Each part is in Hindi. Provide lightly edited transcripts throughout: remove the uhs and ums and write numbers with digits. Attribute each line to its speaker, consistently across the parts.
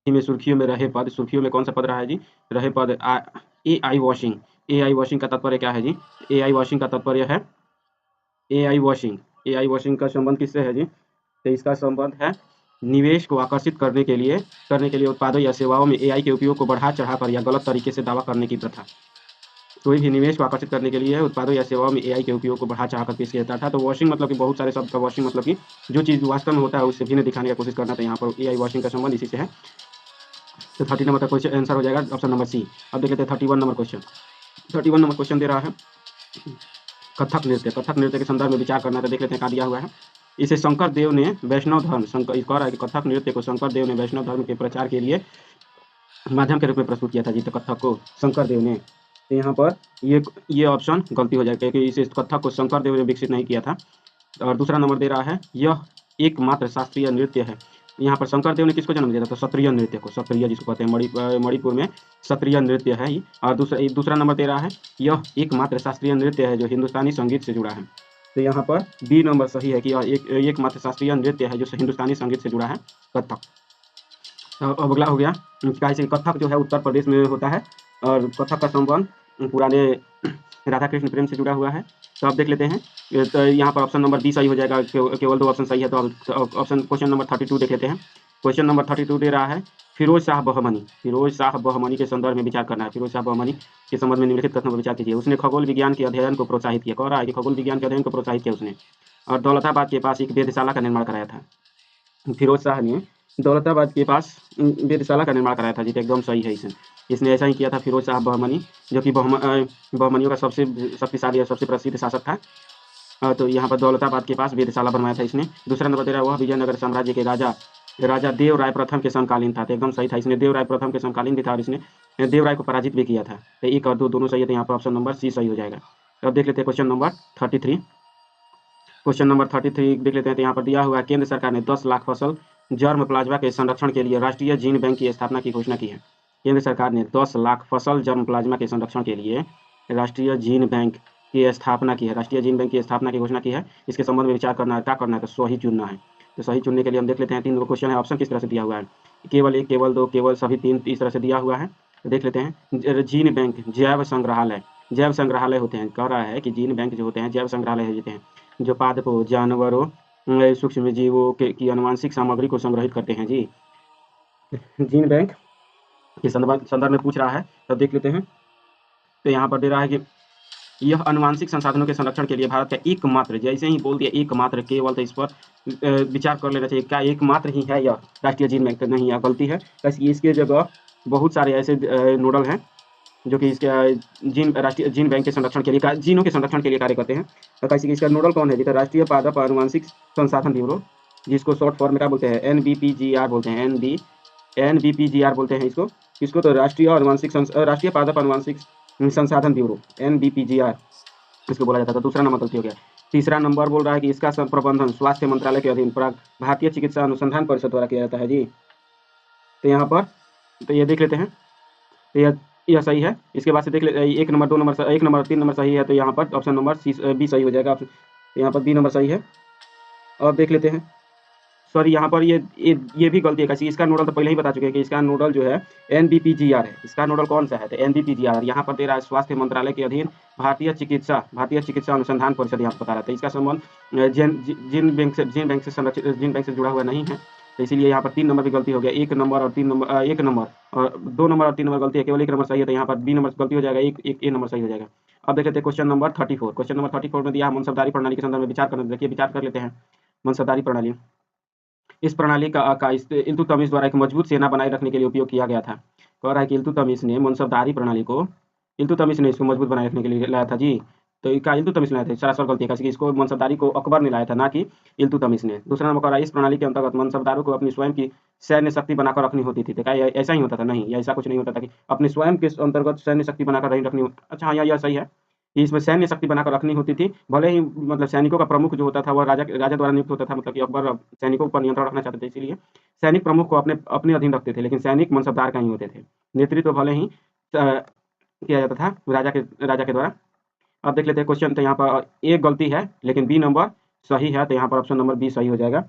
Speaker 1: में सुर्खियों में रहे पद, सुर्खियों में कौन सा पद रहा है जी? रहे पद AI वॉशिंग। AI वॉशिंग का तात्पर्य क्या है जी? AI वॉशिंग का तात्पर्य है AI वॉशिंग। AI वॉशिंग का संबंध किससे है जी? तो इसका संबंध है निवेश को आकर्षित करने के लिए उत्पादों या सेवाओं में AI के उपयोग को बढ़ा चढ़ाकर या गलत तरीके से दावा करने की प्रथा। कोई भी निवेश को आकर्षित करने के लिए उत्पादों या सेवाओं में AI के उपयोग को बढ़ा चढ़ाकर पेश किया जाता था। तो वॉशिंग मतलब कि बहुत सारे शब्द का वॉशिंग मतलब कि जो चीज़ वास्तव में होता है उससे भिन्न दिखाने की कोशिश करना। तो यहाँ पर AI वॉशिंग का संबंध इसी से है। तो 30 नंबर का क्वेश्चन आंसर हो जाएगा ऑप्शन नंबर सी। अब देख लेते हैं 31 नंबर क्वेश्चन। 31 नंबर क्वेश्चन दे रहा है कथक नृत्य। कथक नृत्य के संदर्भ में विचार करना है। तो देख लेते हैं क्या दिया हुआ है। इसे शंकर देव ने वैष्णव धर्म कह रहा है कि कथक नृत्य को शंकर देव ने वैष्णव धर्म के प्रचार के लिए माध्यम के रूप में प्रस्तुत किया था जी। तो कथक को शंकर देव ने, तो यहाँ पर ये ऑप्शन गलती हो जाएगी क्योंकि इसे कथक को शंकर देव ने विकसित नहीं किया था। और दूसरा नंबर दे रहा है यह एकमात्र शास्त्रीय नृत्य है। यहाँ पर शंकर देव ने किसको जन्म दिया था? तो क्षत्रिय नृत्य को, क्षत्रिय जिसको कहते हैं मणिपुर में क्षत्रिय नृत्य है ही। और दूसरा नंबर दे रहा है यह एकमात्र शास्त्रीय नृत्य है जो हिंदुस्तानी संगीत से जुड़ा है। तो यहाँ पर बी नंबर सही है कि यह एकमात्र शास्त्रीय नृत्य है जो हिंदुस्तानी संगीत से जुड़ा है, कथक। अब अगला हो गया कथक जो है उत्तर प्रदेश में होता है और कथक का संबंध पुराने राधा कृष्ण प्रेम से जुड़ा हुआ है। तो आप देख लेते हैं। तो यहाँ पर ऑप्शन नंबर बी सही हो जाएगा, केवल 2 ऑप्शन सही है। तो ऑप्शन क्वेश्चन नंबर 32 देख लेते हैं। क्वेश्चन नंबर 32 दे रहा है फिरोज शाह बहमनी। फिरोज शाह बहमनी के संदर्भ में विचार करना है। फिरोज शाह बहमनी के संबंध में निम्नलिखित कथनों पर विचार कीजिए। उसने खगोल विज्ञान के अध्ययन को प्रोत्साहित किया। कह रहा है कि खगोल विज्ञान के अध्ययन को प्रोत्साहित किया उसने, और दौलताबाद के पास एक वेधशाला का निर्माण कराया था। फिरोज शाह ने दौलताबाद के पास वेधशाला का निर्माण कराया था जी। तो एकदम सही है इसने ऐसा ही किया था फिरोज शाह बहमनी, जो कि बहमनियों का सबसे शक्तिशाली और सबसे प्रसिद्ध शासक था। तो यहाँ पर दौलताबाद के पास वेधशाला बनवाया था इसने। दूसरा नंबर तेरा वह विजयनगर साम्राज्य के राजा देव राय प्रथम के समकालीन था। तो एकदम सही था, इसने देव राय प्रथम के समकालीन भी था और इसने देव राय को पराजित भी किया था। तो 1 और 2 दोनों सही है। तो यहाँ पर ऑप्शन नंबर सी सही हो जाएगा। अब देख लेते हैं क्वेश्चन नंबर 33। क्वेश्चन नंबर 33 देख लेते हैं। तो यहाँ पर दिया हुआ है केंद्र सरकार ने 10 लाख फसल जर्म प्लाज्मा के संरक्षण के लिए राष्ट्रीय जीन बैंक की स्थापना की घोषणा की है। केंद्र सरकार ने 10 लाख फसल जर्म प्लाज्मा के संरक्षण के लिए राष्ट्रीय जीन बैंक की स्थापना की है। राष्ट्रीय जीन बैंक की स्थापना की घोषणा की है। इसके संबंध में विचार करना है, क्या करना है? तो सही चुनना है। तो सही चुनने के लिए हम देख लेते हैं 3 क्वेश्चन है। ऑप्शन किस तरह से दिया हुआ है? केवल 1, केवल 2, केवल सभी 3, इस तरह से दिया हुआ है। तो देख लेते हैं। जीन बैंक जैव संग्रहालय होते हैं। कह रहा है कि जीन बैंक जो होते हैं जैव संग्रहालय होते हैं, जो पादपों, जानवरों, सूक्ष्म जीवों की आनुवांशिक सामग्री को संग्रहित करते हैं जी। जीन बैंक के संदर्भ में पूछ रहा है। तो देख लेते हैं। तो यहाँ पर दे रहा है कि यह आनुवांशिक संसाधनों के संरक्षण के लिए भारत का एकमात्र, जैसे ही बोल दिया एकमात्र, केवल, तो इस पर विचार कर लेना चाहिए। क्या एकमात्र ही है यह राष्ट्रीय जीन बैंक? नहीं, यह गलती है। इसके जगह बहुत सारे ऐसे नोडल हैं जो कि इसके राष्ट्रीय जीन बैंक के संरक्षण के लिए, जीनों के संरक्षण के लिए कार्य करते हैं। तो कैसे इसका नोडल कौन है? राष्ट्रीय पादप आनुवांशिक संसाधन ब्यूरो, जिसको शॉर्ट फॉर्म में क्या बोलते हैं? NBPGR बोलते हैं। NBPGR बोलते हैं इसको तो राष्ट्रीय पादप आनुवांशिक संसाधन ब्यूरो, NBPGR इसको बोला जाता था। दूसरा नंबर गलती हो गया। तीसरा नंबर बोल रहा है कि इसका प्रबंधन स्वास्थ्य मंत्रालय के अधीन भारतीय चिकित्सा अनुसंधान परिषद द्वारा किया जाता है जी। तो यहाँ पर तो ये देख लेते हैं। तो यह सही है। इसके बाद से देख ले 1 नंबर 2 नंबर 1 नंबर 3 नंबर सही है। तो यहाँ पर ऑप्शन नंबर बी सही हो जाएगा। तो यहाँ पर बी नंबर सही है। अब देख लेते हैं। सॉरी, यहाँ पर ये भी गलती है। कैसी? इसका नोडल तो पहले ही बता चुके हैं कि इसका नोडल जो है NBPGR है। इसका नोडल कौन सा है? तो NBPGR। यहाँ पर दे रहा है स्वास्थ्य मंत्रालय के अधीन भारतीय चिकित्सा अनुसंधान परिषद यहाँ पर बता रहा था। इसका संबंध जीन बैंक से जुड़ा हुआ नहीं है। तो इसीलिए यहाँ पर 3 नंबर भी गलती हो गया। 1 नंबर और 2 नंबर और 3 नंबर गलती है। केवल 1 नंबर सही है। तो यहाँ पर बी नंबर गलती हो जाएगा। एक ए नंबर सही हो जाएगा। अब देख लेते हैं क्वेश्चन नंबर 34। क्वेश्चन नंबर 34 में दिया मनसबदारी प्रणाली के संदर्भ में विचार करना। देखिए विचार कर लेते हैं। मनसबदारी प्रणाली, इस प्रणाली का इल्तुतमिश द्वारा एक मजबूत सेना बनाए रखने के लिए उपयोग किया गया था। कह रहा है कि इल्तुतमिश ने मनसबदारी प्रणाली को, इल्तुतमिश ने इसको मजबूत बनाए रखने के लिए लाया था जी। तो इसका इल्तुतमिश लाया था। सरासर गलती है। कैसे? इसको मनसबदारी को अकबर ने लाया था, ना कि इल्तुतमिश ने। दूसरा नंबर कह रहा है इस प्रणाली के अंतर्गत मनसबदारों को अपनी स्वयं की सैन्य शक्ति बनाकर रखनी होती थी। तो क्या ऐसा ही होता था? नहीं, ऐसा कुछ नहीं होता था कि अपने स्वयं के अंतर्गत सैन्य शक्ति बनाकर नहीं रखनी। अच्छा हाँ, यह सही है कि इसमें सैन्य शक्ति बनाकर रखनी होती थी। भले ही मतलब सैनिकों का प्रमुख जो होता था वह राजा द्वारा नियुक्त होता था। मतलब कि अकबर सैनिकों पर नियंत्रण रखना चाहते थे, इसीलिए सैनिक प्रमुख को अपने अधीन रखते थे। लेकिन सैनिक मनसबदार का ही होते थे। नेतृत्व भले ही किया जाता था राजा के द्वारा। अब देख लेते हैं क्वेश्चन। तो यहाँ पर एक गलती है लेकिन बी नंबर सही है। तो यहाँ पर ऑप्शन नंबर बी सही हो जाएगा।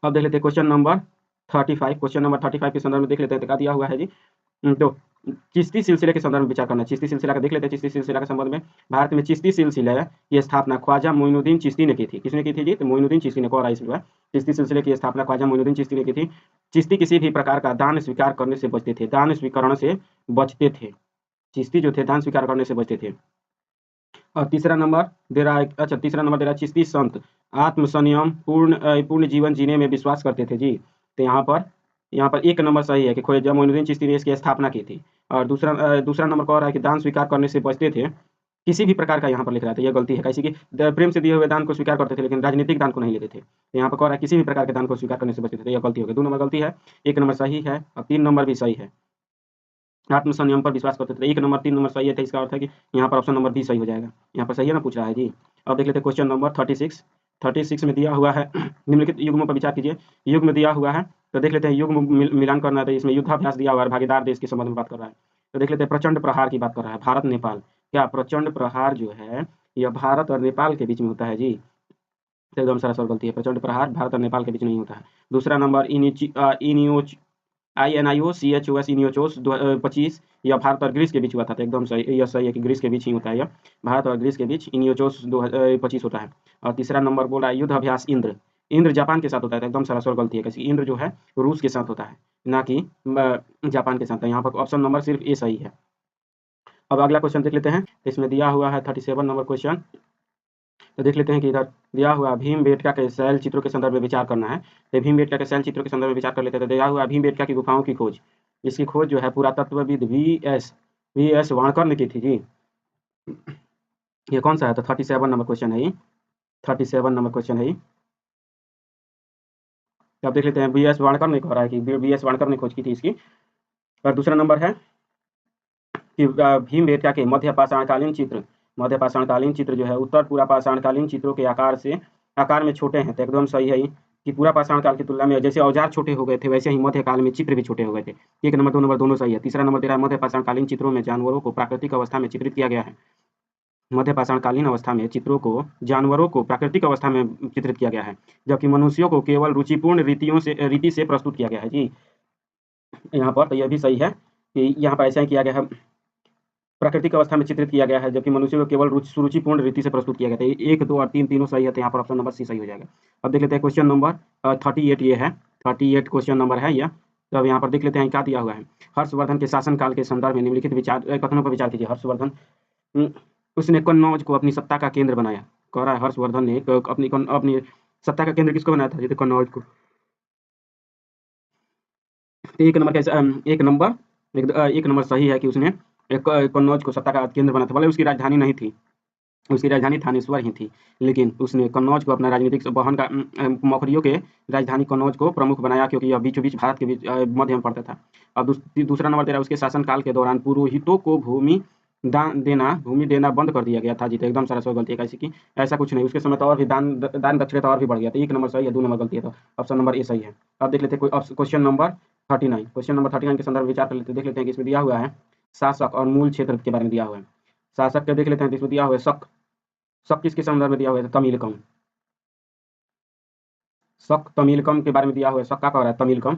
Speaker 1: अब देख लेते हैं क्वेश्चन नंबर 35 क्वेश्चन नंबर 35 के संदर्भ में देख लेते हैं तो क्या दिया हुआ है जी। तो चिश्ती सिलसिले के संदर्भ में विचार करना है। चिश्ती सिलसिला का देख लेते हैं। चिश्ती सिलसिला के संबंध में भारत में चिश्ती सिलसिला की स्थापना ख्वाजा मोइनुद्दीन चिश्ती ने की थी। किसने की थी जी? तो मोइनुद्दीन चिश्ती ने। कोरा इसमें चिश्ती सिलसिले की स्थापना ख्वाजा मोइनुद्दीन चिश्ती ने की थी। चिश्ती किसी भी प्रकार का दान स्वीकार करने से बचते थे। दान स्वीकरण से बचते थे। चिश्ती जो थे दान स्वीकार करने से बचते थे। और तीसरा नंबर दे रहा है, अच्छा तीसरा नंबर दे रहा है चिश्ती संत आत्म संयम पूर्ण जीवन जीने में विश्वास करते थे जी। तो यहाँ पर एक नंबर सही है कि ख्वाजा मोइनुद्दीन चिश्ती ने इसकी स्थापना की थी। और दूसरा नंबर कह रहा है कि दान स्वीकार करने से बचते थे। किसी भी प्रकार का यहाँ पर लिख रहा था, यह गलती है। कैसे कि प्रेम से दिए हुए दान को स्वीकार करते थे लेकिन राजनीतिक दान को नहीं लेते थे। तो यहाँ पर कह रहा है किसी भी प्रकार के दान को स्वीकार करने से बचते थे, यह गलती हो गई। 2 नंबर गलती है, 1 नंबर सही है और 3 नंबर भी सही है। आत्म संयम पर विश्वास करते थे, 1 नंबर 3 नंबर सही है। तो इसका अर्थ है कि यहाँ पर ऑप्शन नंबर बी सही हो जाएगा। यहाँ पर सही है ना, पूछ रहा है जी। अब देख लेते हैं क्वेश्चन नंबर 36 में दिया हुआ है निम्नलिखित युग्मों पर विचार कीजिए। युग्म दिया हुआ है तो देख लेते हैं युग्म मिलान करना है। तो इसमें युद्धाभ्यास दिया हुआ है, भागीदार देश के संबंध में बात कर रहा है। तो देख लेते हैं प्रचंड प्रहार की बात कर रहा है, भारत नेपाल। क्या प्रचंड प्रहार जो है यह भारत और नेपाल के बीच में होता है जी? तो एकदम सरासर गलती है, प्रचंड प्रहार भारत और नेपाल के बीच नहीं होता है। दूसरा नंबर INIOCHOS इनियोचोस 25 यह भारत और ग्रीस के बीच हुआ था। तो एकदम सही, यह सही है कि ग्रीस के बीच ही होता है। यह भारत और ग्रीस के बीच इनियोचोस 25 होता है। और तीसरा नंबर बोल रहा है युद्ध अभ्यास इंद्र जापान के साथ होता है। तो एकदम सरासर गलती है, कैसे इंद्र जो है रूस के साथ होता है, ना कि जापान के साथ। यहाँ पर ऑप्शन नंबर सिर्फ ए सही है। अब अगला क्वेश्चन देख लेते हैं। इसमें दिया हुआ है 37 नंबर क्वेश्चन। तो देख लेते हैं कि इधर दिया हुआ भीमबेटका के शैल चित्रों के संदर्भ में विचार करना है। तो भीमबेटका के शैल चित्रों के संदर्भ में विचार कर लेते हैं। तो दिया हुआ भीमबेटका की गुफाओं की खोज, इसकी खोज जो है पुरातत्वविद वी एस वाणकर ने की थी जी। ये कौन सा है? तो 37 नंबर क्वेश्चन है ये, 37 नंबर क्वेश्चन है ये। तो अब देख लेते हैं वी.एस. वाणकर ने कह रहा है कि वी.एस. वाणकर ने खोज की थी इसकी। और दूसरा नंबर है कि भीमबेटका के मध्य पाषाणकालीन चित्र जो है उत्तर पूरा पाषाणकालीन चित्रों के आकार में छोटे हैं। तो एकदम सही है कि पूरा पाषाण काल की तुलना में जैसे औजार छोटे हो गए थे वैसे ही मध्यकाल में चित्र भी छोटे हो गए थे। 1 नंबर 2 नंबर दोनों सही है। तीसरा नंबर दे रहा है मध्य पाषाणकालीन चित्रों में जानवरों को प्राकृतिक अवस्था में चित्रित किया गया है। मध्य पाषाणकालीन अवस्था में जानवरों को प्राकृतिक अवस्था में चित्रित किया गया है, जबकि मनुष्यों को केवल रुचिपूर्ण रीति से प्रस्तुत किया गया है जी। यहाँ पर तो यह भी सही है कि यहाँ पर ऐसा ही किया गया है, प्राकृतिक अवस्था में चित्रित किया गया है, जबकि मनुष्य को केवल सुरुचिपूर्ण रीति से प्रस्तुत किया गया था। 1, 2 और 3 तीनों सही है। तो यहाँ पर ऑप्शन नंबर सी सही हो जाएगा। अब देख लेते हैं क्वेश्चन नंबर 38 ये है, 38 क्वेश्चन नंबर है यह। तो अब यहाँ पर देख लेते हैं क्या दिया हुआ है। हर्षवर्धन के शासनकाल के संदर्भ में निम्नलिखित कथनों पर विचार कीजिए। हर्षवर्धन उसने कन्नौज को अपनी सत्ता का केंद्र बनाया। कह रहा है हर्षवर्धन ने अपनी सत्ता का केंद्र किसको बनाया था? तो कन्नौज को। 1 नंबर कैसे 1 नंबर सही है कि उसने कन्नौज को सत्ता का केंद्र बनाया था। भले उसकी राजधानी नहीं थी, उसकी राजधानी थानेश्वर ही थी, लेकिन उसने कन्नौज को अपना राजनीतिक वहन का मौखरियों के राजधानी कन्नौज को प्रमुख बनाया, क्योंकि यह बीचों बीच भारत के बीच मध्य में पड़ता था। अब दूसरा नंबर तेरा उसके शासनकाल के दौरान पुरोहितों को भूमि देना बंद कर दिया गया था जी। तो एकदम सारा गलती है, कैसे कि ऐसा कुछ नहीं, उसके समय तो और भी दान दक्षिणा और भी बढ़ गया था। 1 नंबर सही है, 2 नंबर गलती है। तो ऑप्शन नंबर ए सही है। अब देख लेते हैं क्वेश्चन नंबर 39 के संदर्भ विचार कर लेते हैं। देख लेते हैं कि इसमें दिया हुआ है शासक और मूल क्षेत्र के बारे में दिया हुआ है। शासक के देख लेते हैं। इसमें दिया हुआ है शक किसके संदर्भ में दिया हुआ है? तमिलकम। शक तमिलकम के बारे में दिया हुआ है। शक क्या कह रहा है? तमिलकम।